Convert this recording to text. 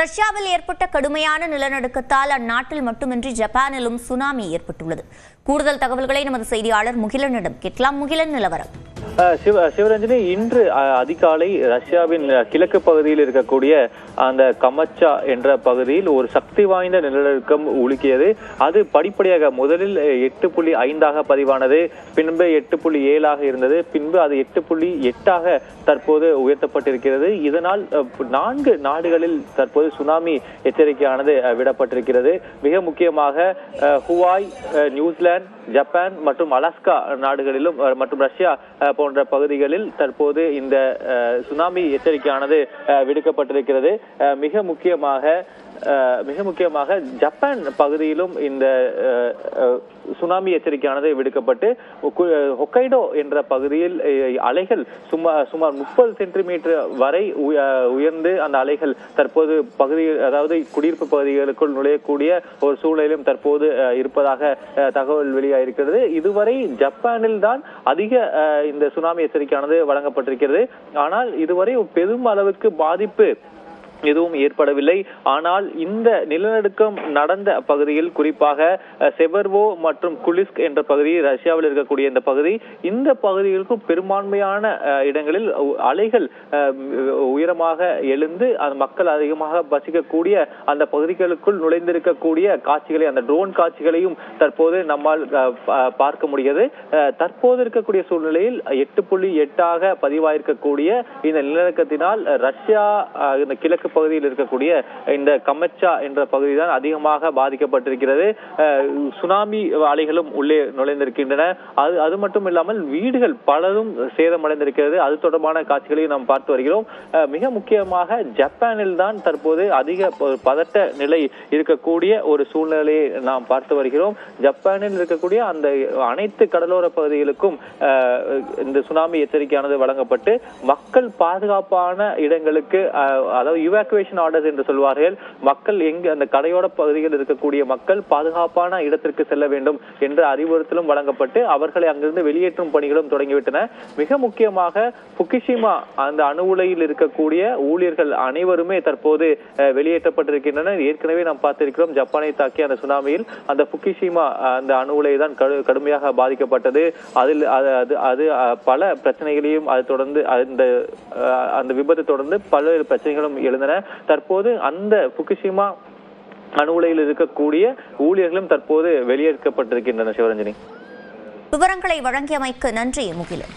ரஷ்யாவில் ஏற்பட்ட கடுமையான நிலநடுக்கத்தால் அந்நாட்டில் மட்டுமின்றி ஜப்பானிலும் சுனாமி ஏற்பட்டுள்ளது. கூடுதல் தகவல்களை நமது செய்தியாளர் முகிலனிடம் கேட்கலாம். முகிலன், நிலவரம். சிவரஞ்சனி, இன்று அதிகாலை ரஷ்யாவின் கிழக்கு பகுதியில் இருக்கக்கூடிய அந்த கமச்சா என்ற பகுதியில் ஒரு சக்தி வாய்ந்த நிலநடுக்கம் உலுக்கியது. அது படிப்படியாக முதலில் 8.5 பதிவானது, பின்பு 8.7 இருந்தது, பின்பு அது 8.8 தற்போது உயர்த்தப்பட்டிருக்கிறது. இதனால் 4 நாடுகளில் தற்போது சுனாமி எச்சரிக்கையானது விடப்பட்டிருக்கிறது. மிக முக்கியமாக ஹுவாய், நியூசிலாந்து, ஜப்பான் மற்றும் அலாஸ்கா நாடுகளிலும் மற்றும் ரஷ்யா போன்ற பகுதிகளில் தற்போது இந்த சுனாமி எச்சரிக்கையானது விடுக்கப்பட்டிருக்கிறது. மிக முக்கியமாக ஜப்பான் பகுதியிலும் இந்த சுனாமி எச்சரிக்கையானது விடுக்கப்பட்டு ஹொக்கைடோ என்ற பகுதியில் அலைகள் சுமார் 30 சென்டிமீட்டர் வரை உயர்ந்து அந்த அலைகள் தற்போது அதாவது குடியிருப்பு பகுதிகளுக்குள் நுழையக்கூடிய ஒரு சூழலிலும் தற்போது இருப்பதாக தகவல் வெளியாகிருக்கிறது. இதுவரை ஜப்பானில் தான் அதிக இந்த சுனாமி எச்சரிக்கையானது வழங்கப்பட்டிருக்கிறது. ஆனால் இதுவரை பெரும் அளவுக்கு பாதிப்பு எதுவும் ஏற்படவில்லை. ஆனால் இந்த நிலநடுக்கம் நடந்த பகுதியில், குறிப்பாக செவர்வோ மற்றும் குலிஸ்க் என்ற பகுதி, ரஷ்யாவில் இருக்கக்கூடிய இந்த பகுதிகளுக்கும் பெரும்பான்மையான இடங்களில் அலைகள் உயரமாக எழுந்து அந்த மக்கள் அதிகமாக வசிக்கக்கூடிய அந்த பகுதிகளுக்குள் நுழைந்திருக்கக்கூடிய காட்சிகளை, அந்த ட்ரோன் காட்சிகளையும் தற்போது நம்மால் பார்க்க முடிகிறது. தற்போது இருக்கக்கூடிய சூழ்நிலையில் 8.8 பதிவாயிருக்கக்கூடிய இந்த நிலநடுக்கத்தினால் ரஷ்யா இந்த கிழக்கு பகுதியில் இருக்கக்கூடிய இந்த கமச்சா என்ற பகுதி தான் அதிகமாக பாதிக்கப்பட்டிருக்கிறது. சுனாமி அலைகளும் உள்ளே நுழைந்திருக்கின்றன. அது மட்டும் இல்லாமல் வீடுகள் பலரும் சேதமடைந்திருக்கிறது. அது தொடர்பான காட்சிகளையும் நாம் பார்த்து வருகிறோம். மிக முக்கியமாக ஜப்பானில் தான் தற்போது அதிக பதட்ட நிலை இருக்கக்கூடிய ஒரு சூழ்நிலையை நாம் பார்த்து வருகிறோம். ஜப்பானில் இருக்கக்கூடிய அந்த அனைத்து கடலோர பகுதிகளுக்கும் இந்த சுனாமி எச்சரிக்கையானது வழங்கப்பட்டு மக்கள் பாதுகாப்பான இடங்களுக்கு, அதாவது எவாக்குவேஷன் ஆர்டர்ஸ் என்று சொல்வார்கள், மக்கள் எங்கு அந்த கரையோர பகுதியில் இருக்கக்கூடிய மக்கள் பாதுகாப்பான இடத்திற்கு செல்ல வேண்டும் என்ற அறிவுறுத்தலும் வழங்கப்பட்டு அவர்களை அங்கிருந்து வெளியேற்றும் பணிகளும் தொடங்கிவிட்டன. மிக முக்கியமாக புகுஷிமா அந்த அணு உலையில் இருக்கக்கூடிய ஊழியர்கள் அனைவருமே தற்போது வெளியேற்றப்பட்டிருக்கின்றனர். ஏற்கனவே நாம் பார்த்திருக்கிறோம், ஜப்பானை தாக்கிய அந்த சுனாமியில் அந்த புகுஷிமா அந்த அணு உலை தான் கடுமையாக பாதிக்கப்பட்டது. அதில் அது பல பிரச்சனைகளையும் அது தொடர்ந்து அந்த விபத்து தொடர்ந்து பல்வேறு பிரச்சனைகளும் எழுந்தன. தற்போது அந்த புகுஷிமா அணு உலையில் இருக்கக்கூடிய ஊழியர்களும் தற்போது வெளியேற்றப்பட்டிருக்கின்றனர். சிவரஞ்சனி, விவரங்களை வழங்கியமைக்கு நன்றி முகிலன்.